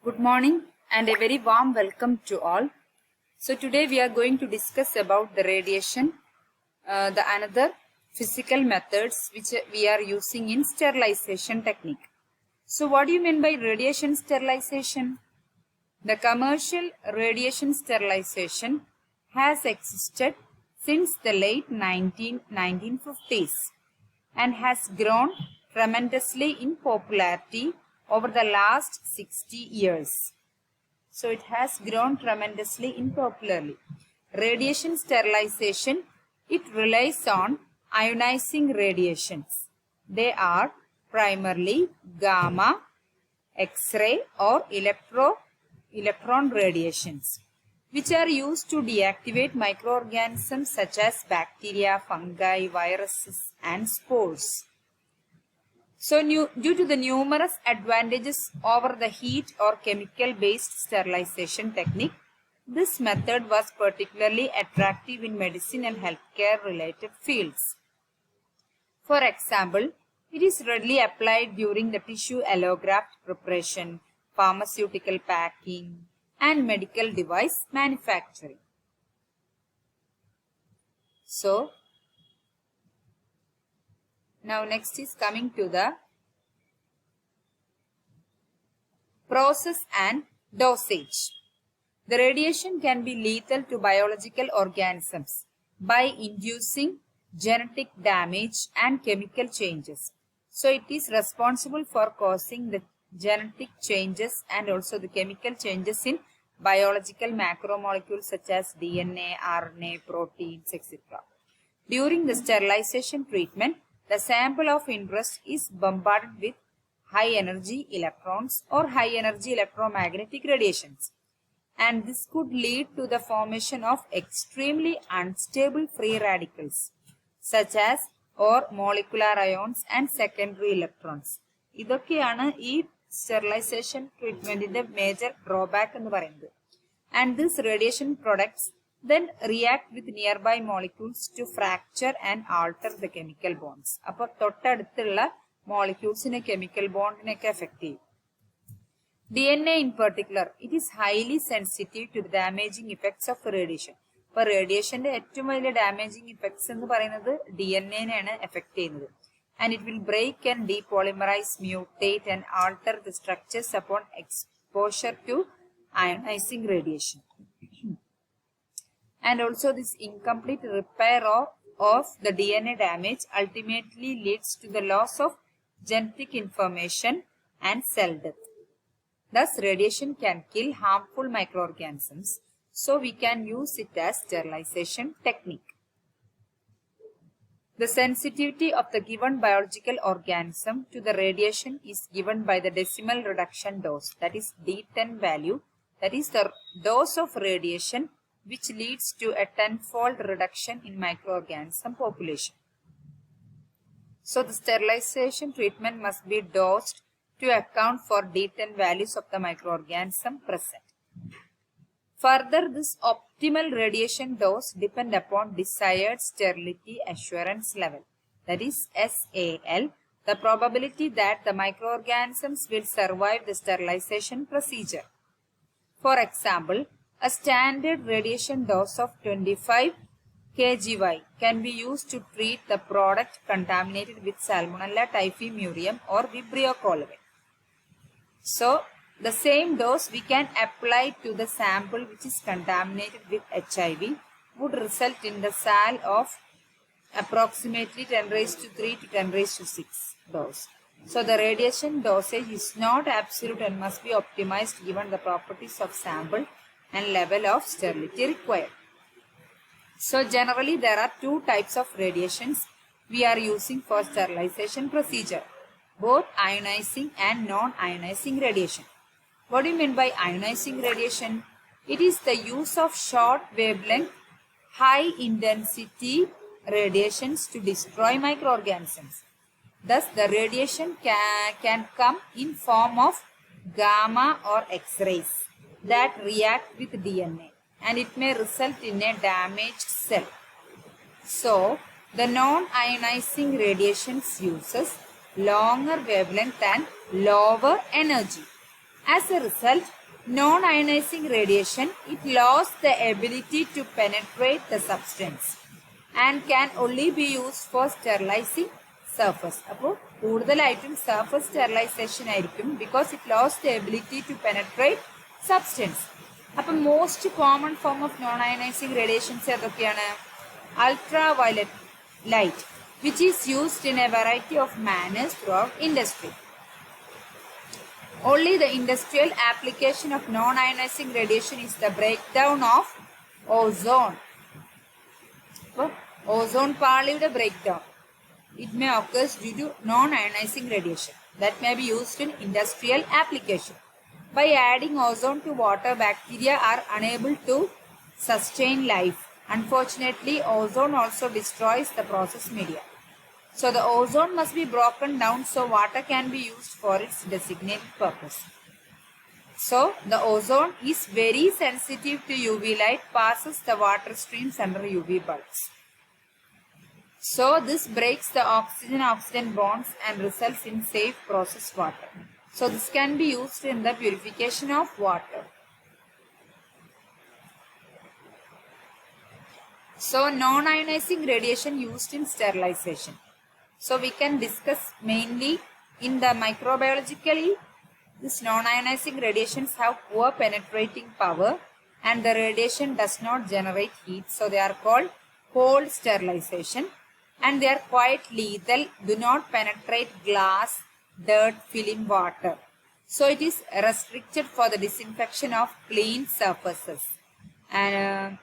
Good morning and a very warm welcome to all. So today we are going to discuss about the radiation, the another physical methods which we are using in sterilization technique. So what do you mean by radiation sterilization? The commercial radiation sterilization has existed since the late 1950s and has grown tremendously in popularity over the last 60 years. So it has grown tremendously in popularity. Radiation sterilization, it relies on ionizing radiations. They are primarily gamma, X-ray or electron radiations, which are used to deactivate microorganisms such as bacteria, fungi, viruses and spores. So due to the numerous advantages over the heat or chemical-based sterilization technique, this method was particularly attractive in medicine and healthcare-related fields. For example, it is readily applied during the tissue allograft preparation, pharmaceutical packing, and medical device manufacturing. So, now next is coming to the process and dosage. The radiation can be lethal to biological organisms by inducing genetic damage and chemical changes. So it is responsible for causing the genetic changes and also the chemical changes in biological macromolecules such as DNA, RNA, proteins, etc. During the sterilization treatment, the sample of interest is bombarded with high energy electrons or high energy electromagnetic radiations, and this could lead to the formation of extremely unstable free radicals such as or molecular ions and secondary electrons. ഇതൊക്കെയാണ് ഈ sterilization treatmentന്റെ major drawback എന്ന് പറയുന്നത്. And these radiation products then react with nearby molecules to fracture and alter the chemical bonds. അപ്പോൾ തൊട്ടടുത്തുള്ള moleculesനെ chemical bondനെയൊക്കെ affect ചെയ്യും. DNA in particular, it is highly sensitive to the damaging effects of radiation. അപ്പോൾ റേഡിയേഷന്റെ ഏറ്റവും വലിയ damaging effects എന്ന് പറയുന്നത് DNA-നെയാണ് effect ചെയ്യുന്നത്. And it will break and depolymerize, mutate and alter the structures upon exposure to ionizing radiation. And also this incomplete repair of the DNA damage ultimately leads to the loss of genetic information and cell death. Thus, radiation can kill harmful microorganisms, so we can use it as sterilization technique. The sensitivity of the given biological organism to the radiation is given by the decimal reduction dose, that is D10 value, that is the dose of radiation which leads to a tenfold reduction in microorganism population. So the sterilization treatment must be dosed to account for D10 values of the microorganism present. Further, this optimal radiation dose depends upon desired sterility assurance level, that is SAL, the probability that the microorganisms will survive the sterilization procedure. For example, a standard radiation dose of 25 kGy can be used to treat the product contaminated with Salmonella typhimurium or Vibrio cholerae. So, the same dose we can apply to the sample which is contaminated with HIV would result in the SAL of approximately 10 raised to 3 to 10 raised to 6 dose. So, the radiation dosage is not absolute and must be optimized given the properties of sample and level of sterility required. So, generally there are two types of radiations we are using for sterilization procedure, both ionizing and non-ionizing radiation. What do you mean by ionizing radiation? It is the use of short wavelength, high intensity radiations to destroy microorganisms. Thus, the radiation can come in form of gamma or X-rays that react with DNA, and it may result in a damaged cell. So, the non-ionizing radiations uses longer wavelength and lower energy. As a result, non-ionizing radiation, it lost the ability to penetrate the substance and can only be used for sterilizing surface. അപ്പോൾ കൂടുതലായിട്ടും surface sterilization ആയിരിക്കും because it lost the ability to penetrate substance. അപ്പം most common form of non-ionizing radiations ഏതൊക്കെയാണ്? Ultraviolet light, which is used in a variety of manners throughout industry. Only the industrial application of non-ionizing radiation is the breakdown of ozone. Ozone പാളിയുടെ breakdown. It may occur due to non-ionizing radiation that may be used in industrial application. By adding ozone to water, bacteria are unable to sustain life. Unfortunately, ozone also destroys the process media. So the ozone must be broken down so water can be used for its designated purpose. So the ozone is very sensitive to UV light, passes the water streams under UV bulbs. So this breaks the oxygen-oxygen bonds and results in safe processed water. So this can be used in the purification of water. So non-ionizing radiation used in sterilization. So we can discuss mainly in the microbiologically, these non-ionizing radiations have poor penetrating power and the radiation does not generate heat. So they are called cold sterilization and they are quite lethal, do not penetrate glass, dirt, film, water. So it is restricted for the disinfection of clean surfaces and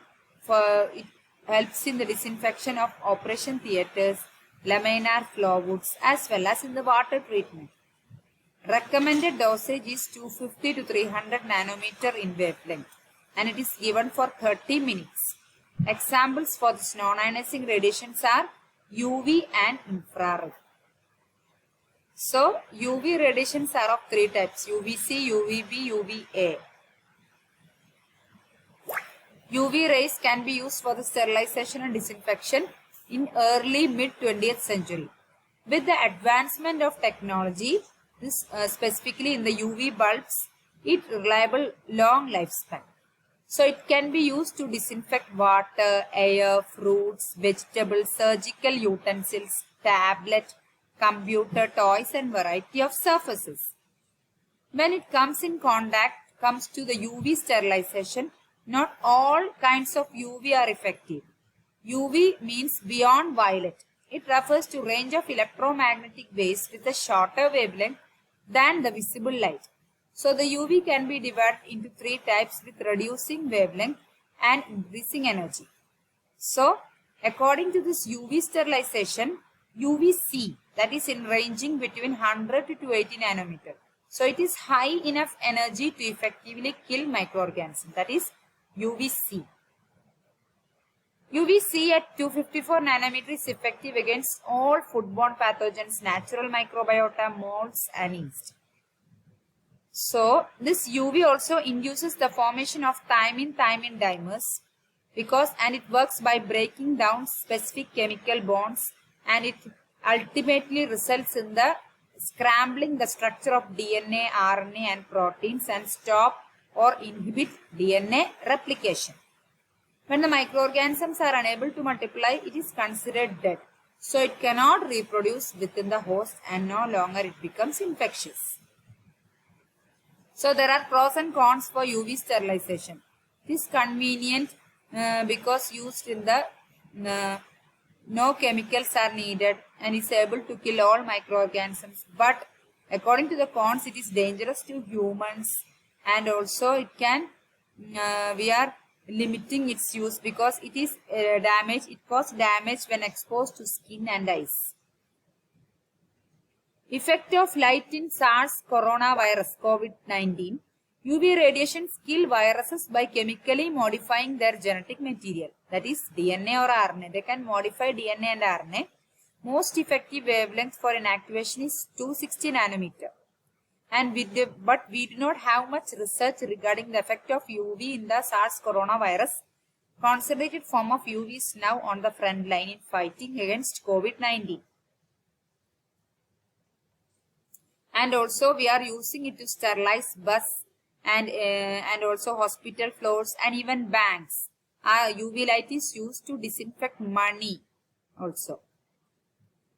it helps in the disinfection of operation theatres, laminar flow woods as well as in the water treatment. Recommended dosage is 250 to 300 nanometer in wavelength and it is given for 30 minutes. Examples for this non-ionizing radiations are UV and infrared. So UV radiations are of three types: UVC, UVB, UVA. UV rays can be used for the sterilization and disinfection in early mid-20th century. With the advancement of technology, this specifically in the UV bulbs, it reliable long lifespan. So it can be used to disinfect water, air, fruits, vegetables, surgical utensils, tablet, computer, toys and variety of surfaces. When it comes to the UV sterilization, not all kinds of UV are effective. UV means beyond violet. It refers to range of electromagnetic waves with a shorter wavelength than the visible light. So the UV can be divided into three types with reducing wavelength and increasing energy. So according to this UV sterilization, UVC, that is in ranging between 100 to 280 nanometer. So it is high enough energy to effectively kill microorganisms. That is UVC. UVC at 254 nanometer is effective against all foodborne pathogens, natural microbiota, molds and yeast. So this UV also induces the formation of thymine dimers and it works by breaking down specific chemical bonds and it ultimately results in the scrambling the structure of DNA, RNA and proteins and stop or inhibit DNA replication. When the microorganisms are unable to multiply, it is considered dead. So it cannot reproduce within the host and no longer it becomes infectious. So there are pros and cons for UV sterilization. It is convenient because used in the no chemicals are needed and is able to kill all microorganisms. But according to the cons, it is dangerous to humans and also it can we are limiting its use because it is it causes damage when exposed to skin and eyes. Effect of light in SARS coronavirus COVID-19. UV radiations kill viruses by chemically modifying their genetic material, that is DNA or RNA. They can modify DNA and RNA. Most effective wavelength for inactivation is 260 nanometer. And but we do not have much research regarding the effect of UV in the SARS coronavirus. Concentrated form of UV is now on the front line in fighting against COVID-19. And also we are using it to sterilize bus, and also hospital floors and even banks. UV light is used to disinfect money also.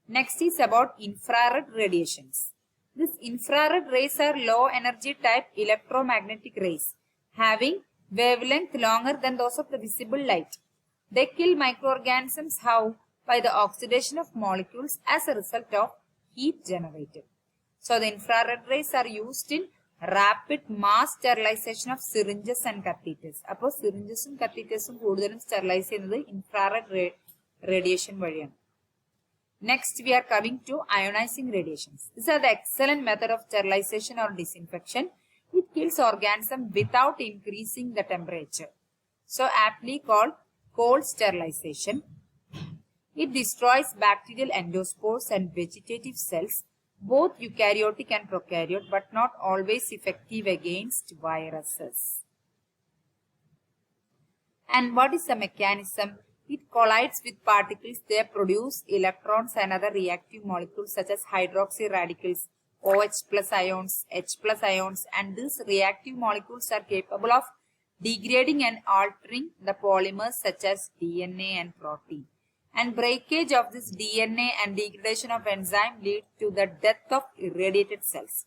Next is about infrared radiations. These infrared rays are low energy type electromagnetic rays having wavelength longer than those of the visible light. They kill microorganisms how? By the oxidation of molecules as a result of heat generated. So the infrared rays are used in rapid mass sterilization of syringes and catheters. അപ്പോൾ syringesum cathetersum കൂടുതലും sterilize ചെയ്യുന്നത് infrared radiation വഴിയാണ്. Next, we are coming to ionizing radiations. These are the excellent method of sterilization or disinfection. It kills organisms without increasing the temperature. So, aptly called cold sterilization. It destroys bacterial endospores and vegetative cells, both eukaryotic and prokaryote, but not always effective against viruses. And what is the mechanism? It collides with particles. They produce electrons and other reactive molecules such as hydroxy radicals, OH plus ions, H plus ions, and these reactive molecules are capable of degrading and altering the polymers such as DNA and protein. And breakage of this DNA and degradation of enzyme lead to the death of irradiated cells.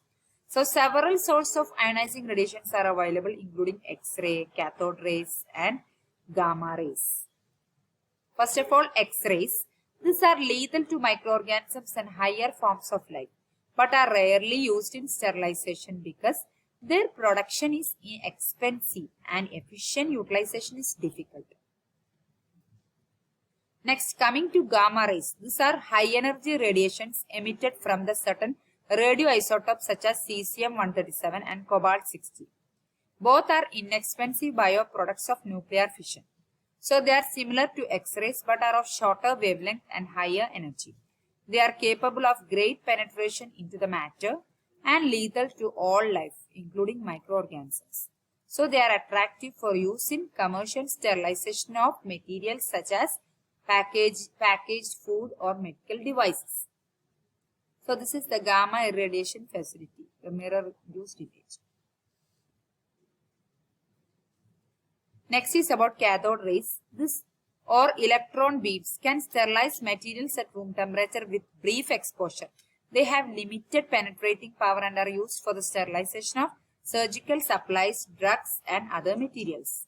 So several sources of ionizing radiations are available, including X-ray, cathode rays, and gamma rays. First of all, X-rays. These are lethal to microorganisms and higher forms of life, but are rarely used in sterilization because their production is expensive and efficient utilization is difficult. Next, coming to gamma rays. These are high energy radiations emitted from the certain radioisotopes such as cesium-137 and cobalt-60. Both are inexpensive bioproducts of nuclear fission. So they are similar to X-rays but are of shorter wavelength and higher energy. They are capable of great penetration into the matter and lethal to all life, including microorganisms. So they are attractive for use in commercial sterilization of materials such as packaged food or medical devices. So this is the gamma irradiation facility, the mirror-induced image. Next is about cathode rays. This or electron beams can sterilize materials at room temperature with brief exposure. They have limited penetrating power and are used for the sterilization of surgical supplies, drugs, and other materials.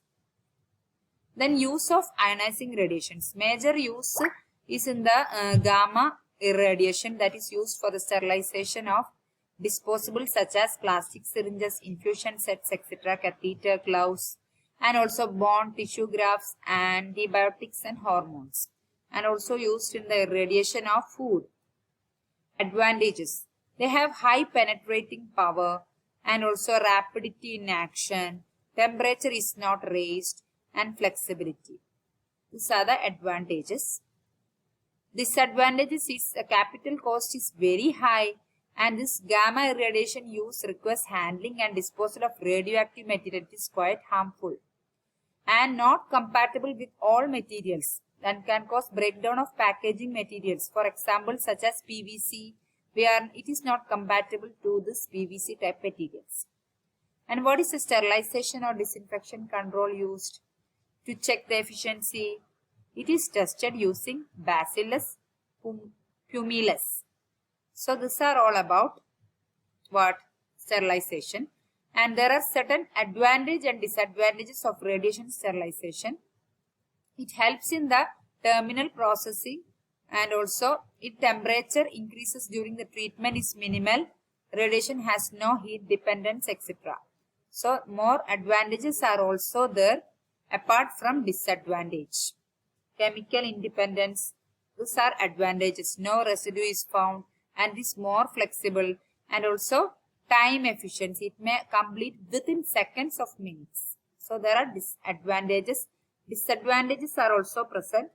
Then use of ionizing radiations. Major use is in the gamma irradiation that is used for the sterilization of disposables such as plastic syringes, infusion sets, etc., catheter, gloves, and also bone tissue grafts, antibiotics and hormones, and also used in the irradiation of food. Advantages. They have high penetrating power and also rapidity in action, temperature is not raised, and flexibility. These are the advantages. Disadvantages is the capital cost is very high, and this gamma irradiation use requires handling and disposal of radioactive material. It is quite harmful and not compatible with all materials and can cause breakdown of packaging materials. For example, such as PVC, where it is not compatible to this PVC type materials. And what is the sterilization or disinfection control used to check the efficiency? It is tested using Bacillus pumilus. So these are all about what? Sterilization. And there are certain advantages and disadvantages of radiation sterilization. It helps in the terminal processing, and also its temperature increases during the treatment is minimal. Radiation has no heat dependence, etc. So more advantages are also there apart from disadvantage. Chemical independence. These are advantages. No residue is found and is more flexible, and also time efficiency. It may complete within seconds of minutes. So there are disadvantages. Disadvantages are also present.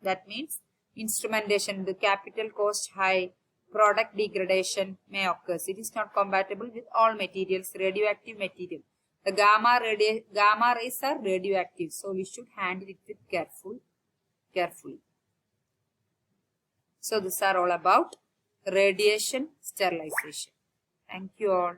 That means instrumentation, the capital cost high, product degradation may occur. It is not compatible with all materials, radioactive material. The gamma rays are radioactive, so we should handle it with carefully. So these are all about radiation sterilization. Thank you all.